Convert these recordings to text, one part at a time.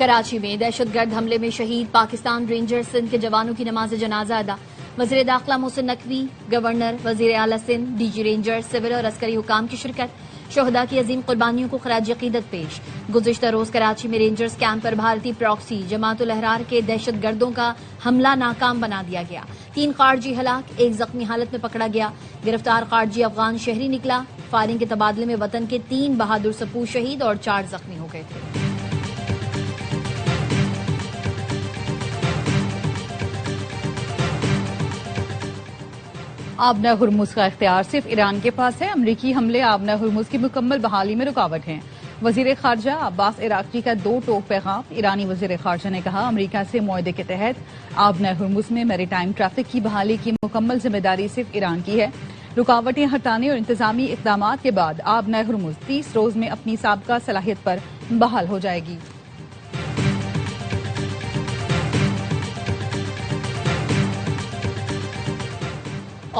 کراچی میں دہشت گرد حملے میں شہید پاکستان رینجر سندھ کے جوانوں کی نماز جنازہ ادا. وزیر داخلہ محسن نقوی، گورنر، وزیر اعلیٰ Sindh, D G ranger, civil اور عسکری حکام کی شرکت. شہداء کی عظیم قربانیوں کو خراج عقیدت پیش. گزشتہ روز کراچی میں رینجرز کیمپ پر بھارتی پراکسی جماعت الاحرار کے دہشت گردوں کا حملہ ناکام بنا دیا گیا. 3 خارجی ہلاک، 1 زخمی حالت میں پکڑا گیا. گرفتار خارجی افغان شہری نکلا. فائرنگ کے تبادلے میں وطن کے 3 بہادر سپور شہید اور 4 زخمی ہو گئے تھے. آبنہ ہرمز کا اختیار صرف ایران کے پاس ہے. امریکی حملے آبنہ ہرمز کی مکمل بحالی میں رکاوٹ ہیں. وزیر خارجہ عباس عراقچی کا 2 ٹوک پیغام. ایرانی وزیر خارجہ نے کہا امریکہ سے معاہدے کے تحت آبنہ ہرمز میں میری ٹائم ٹریفک کی بحالی کی مکمل ذمہ داری صرف ایران کی ہے. رکاوٹیں ہٹانے اور انتظامی اقدامات کے بعد آبنہ ہرمز 30 روز میں اپنی سابقہ صلاحیت پر بحال ہو جائے گی.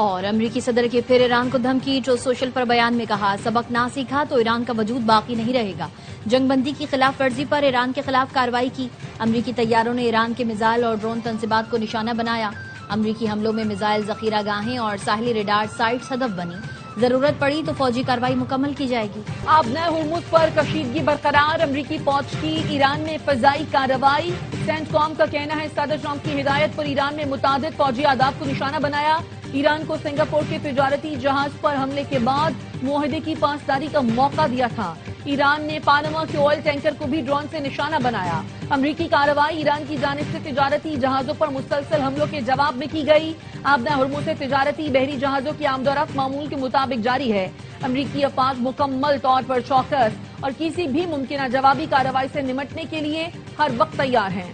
اور امریکی صدر کی پھر ایران کو دھمکی. ٹروتھ سوشل پر بیان میں کہا سبق نہ سیکھا تو ایران کا وجود باقی نہیں رہے گا. جنگ بندی کی خلاف ورزی پر ایران کے خلاف کارروائی کی. امریکی طیاروں نے ایران کے میزائل اور ڈرون تنصیبات کو نشانہ بنایا. امریکی حملوں میں میزائل ذخیرہ گاہیں اور ساحلی ریڈار سائٹس ہدف بنی. ضرورت پڑی تو فوجی کارروائی مکمل کی جائے گی. آبنہ ہرمز پر کشیدگی برقرار. امریکی فوج کی ایران میں فضائی کارروائی. سینٹ کام کا کہنا ہے صدر ٹرمپ کی ہدایت پر ایران میں متعدد فوجی اہداف کو نشانہ بنایا. ایران کو سنگاپور کے تجارتی جہاز پر حملے کے بعد معاہدے کی پاسداری کا موقع دیا تھا. ایران نے پاناما کے آئل ٹینکر کو بھی ڈرون سے نشانہ بنایا. امریکی کارروائی ایران کی جانب سے تجارتی جہازوں پر مسلسل حملوں کے جواب میں کی گئی. آبنہ ہرمز سے تجارتی بحری جہازوں کی آمد و رفت معمول کے مطابق جاری ہے. امریکی افواج مکمل طور پر چوکس اور کسی بھی ممکنہ جوابی کارروائی سے نمٹنے کے لیے ہر وقت تیار ہیں.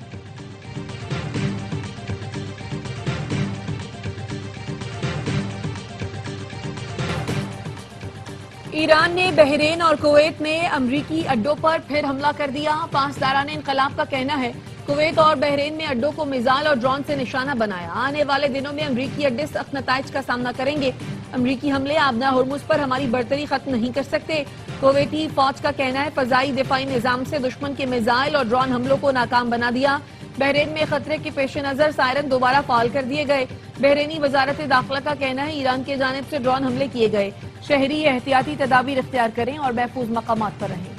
ایران نے بحرین اور کویت میں امریکی اڈوں پر پھر حملہ کر دیا. پاسداران انقلاب کا کہنا ہے کویت اور بحرین میں اڈوں کو میزائل اور ڈرون سے نشانہ بنایا. آنے والے دنوں میں امریکی اڈے سخت نتائج کا سامنا کریں گے. امریکی حملے آبنہ ہرمز پر ہماری برتری ختم نہیں کر سکتے. کویتی فوج کا کہنا ہے فضائی دفاعی نظام سے دشمن کے میزائل اور ڈرون حملوں کو ناکام بنا دیا. بحرین میں خطرے کے پیش نظر سائرن دوبارہ فعال کر دیے گئے. بحرینی وزارت داخلہ کا کہنا ہے ایران کی جانب سے ڈرون حملے کیے گئے. شہری احتیاطی تدابیر اختیار کریں اور محفوظ مقامات پر رہیں.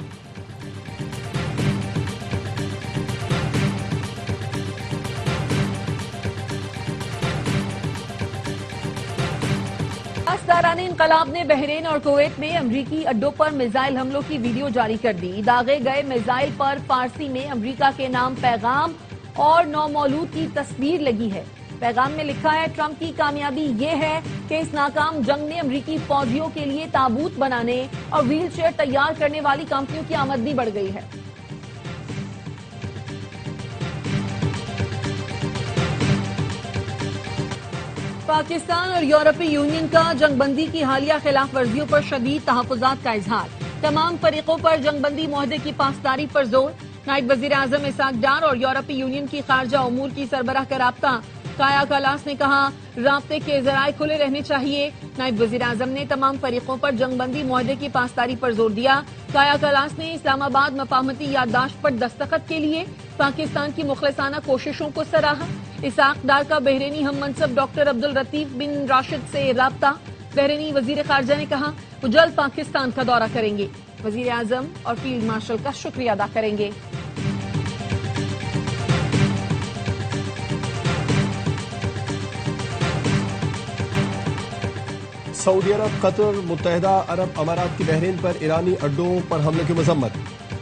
پاسداران انقلاب نے بحرین اور کویت میں امریکی اڈوں پر میزائل حملوں کی ویڈیو جاری کر دی. داغے گئے میزائل پر فارسی میں امریکہ کے نام پیغام اور نومولود کی تصویر لگی ہے. پیغام میں لکھا ہے ٹرمپ کی کامیابی یہ ہے کہ اس ناکام جنگ میں امریکی فوجیوں کے لیے تابوت بنانے اور ویل چیئر تیار کرنے والی کمپنیوں کی آمدنی بڑھ گئی ہے. پاکستان اور یورپی یونین کا جنگ بندی کی حالیہ خلاف ورزیوں پر شدید تحفظات کا اظہار. تمام فریقوں پر جنگ بندی معاہدے کی پاسداری پر زور. نائب وزیر اعظم اسحاق ڈار اور یورپی یونین کی خارجہ امور کی سربراہ کا رابطہ. کایا کلاس نے کہا رابطے کے ذرائع کھلے رہنے چاہیے. نائب وزیر اعظم نے تمام فریقوں پر جنگ بندی معاہدے کی پاسداری پر زور دیا. کایا کلاس نے اسلام آباد مفاہمتی یادداشت پر دستخط کے لیے پاکستان کی مخلصانہ کوششوں کو سراہا. اسحاق ڈار کا بحرینی ہم منصب ڈاکٹر عبدالرطیف بن راشد سے رابطہ. بحرینی وزیر خارجہ نے کہا وہ جلد پاکستان کا دورہ کریں گے. وزیر اعظم اور فیلڈ مارشل کا شکریہ ادا کریں گے. سعودی عرب، قطر، متحدہ عرب امارات کی بحرین پر ایرانی اڈوں پر حملے کی مذمت.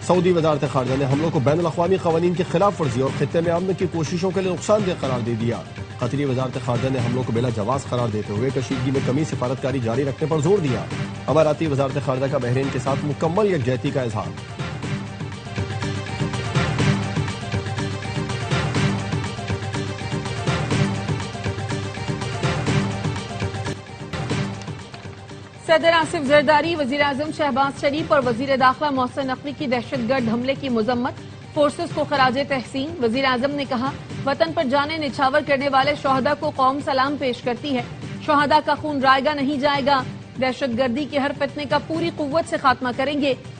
سعودی وزارت خارجہ نے حملوں کو بین الاقوامی قوانین کی خلاف ورزی اور خطے میں امن کی کوششوں کے لیے نقصان دہ قرار دے دیا. قطری وزارت خارجہ نے حملوں کو بلا جواز قرار دیتے ہوئے کشیدگی میں کمی سفارتکاری جاری رکھنے پر زور دیا. اماراتی وزارت خارجہ کا بحرین کے ساتھ مکمل یکجہتی کا اظہار. صدر آصف زرداری، وزیر اعظم شہباز شریف اور وزیر داخلہ محسن نقوی کی دہشت گرد حملے کی مذمت. فورسز کو خراج تحسین. وزیر اعظم نے کہا وطن پر جانیں نچھاور کرنے والے شہداء کو قوم سلام پیش کرتی ہے. شہداء کا خون رائے گا نہیں جائے گا. دہشت گردی کے ہر فتنے کا پوری قوت سے خاتمہ کریں گے.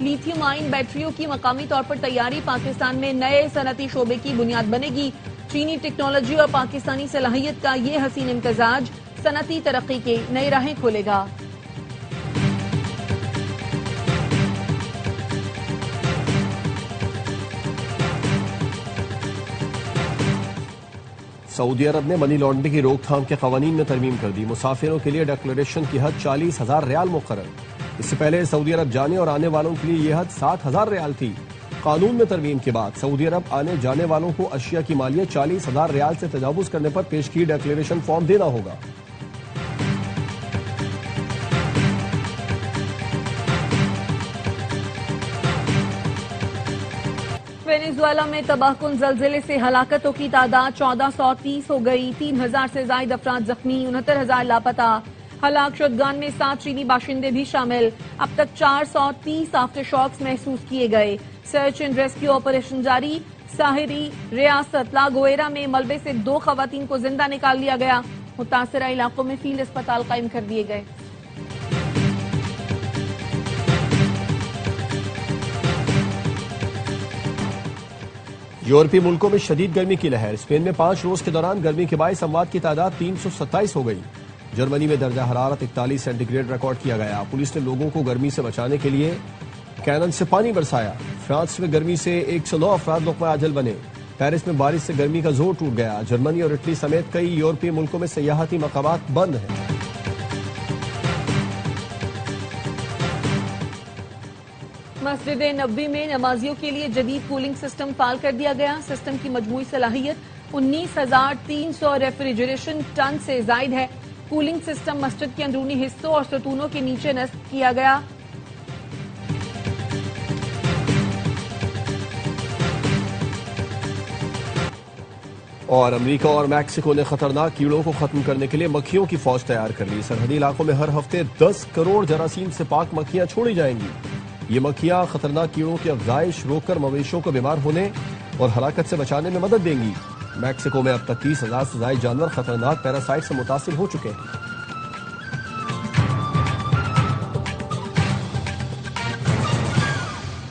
لیتھیم آئن بیٹریوں کی مقامی طور پر تیاری پاکستان میں نئے صنعتی شعبے کی بنیاد بنے گی. چینی ٹیکنالوجی اور پاکستانی صلاحیت کا یہ حسین امتزاج صنعتی ترقی کی نئی راہیں کھولے گا. سعودی عرب نے منی لانڈرنگ کی روک تھام کے قوانین میں ترمیم کر دی. مسافروں کے لیے ڈکلیریشن کی حد 40,000 ریال مقرر. اس سے پہلے سعودی عرب جانے اور آنے والوں کے لیے یہ حد 60,000 ریال تھی. قانون میں ترمیم کے بعد سعودی عرب آنے جانے والوں کو اشیاء کی مالیت 40,000 ریال سے تجاوز کرنے پر پیش کی ڈکلیریشن فارم دینا ہوگا. وینیزویلا میں تباہ کن زلزلے سے ہلاکتوں کی تعداد 1430 ہو گئی. 3000 سے زائد افراد زخمی، 69,000 لاپتہ. ہلاک شدگان میں 7 چینی باشندے بھی شامل. اب تک 430 آفٹر شاکس محسوس کیے گئے. سرچ اینڈ ریسکیو آپریشن جاری. ساحلی ریاست لاگویرا میں ملبے سے 2 خواتین کو زندہ نکال لیا گیا. متاثرہ علاقوں میں فیلڈ اسپتال قائم کر دیے گئے. یورپی ملکوں میں شدید گرمی کی لہر. اسپین میں 5 روز کے دوران گرمی کے باعث اموات کی تعداد 327 ہو گئی. جرمنی میں درجہ حرارت 41 سینٹی گریڈ ریکارڈ کیا گیا. پولیس نے لوگوں کو گرمی سے بچانے کے لیے کینن سے پانی برسایا. فرانس میں گرمی سے 109 افراد لقمہ اجل بنے. پیرس میں بارش سے گرمی کا زور ٹوٹ گیا. جرمنی اور اٹلی سمیت کئی یورپی ملکوں میں سیاحتی مقامات بند ہیں. مسجد نبوی میں نمازیوں کے لیے جدید کولنگ سسٹم فعال کر دیا گیا. سسٹم کی مجموعی صلاحیت 19,300 ریفریجریشن ٹن سے زائد ہے. کولنگ سسٹم مسجد کے اندرونی حصوں اور ستونوں کے نیچے نصب کیا گیا. اور امریکہ اور میکسیکو نے خطرناک کیڑوں کو ختم کرنے کے لیے مکھیوں کی فوج تیار کر لی. سرحدی علاقوں میں ہر ہفتے 10 کروڑ جراثیم سے پاک مکھیاں چھوڑی جائیں گی. یہ مکھیاں خطرناک کیڑوں کی افزائش روک کر مویشیوں کو بیمار ہونے اور ہلاکت سے بچانے میں مدد دیں گی. میکسیکو میں اب تک 30,000 سے زائد جانور خطرناک پیراسائٹ سے متاثر ہو چکے ہیں.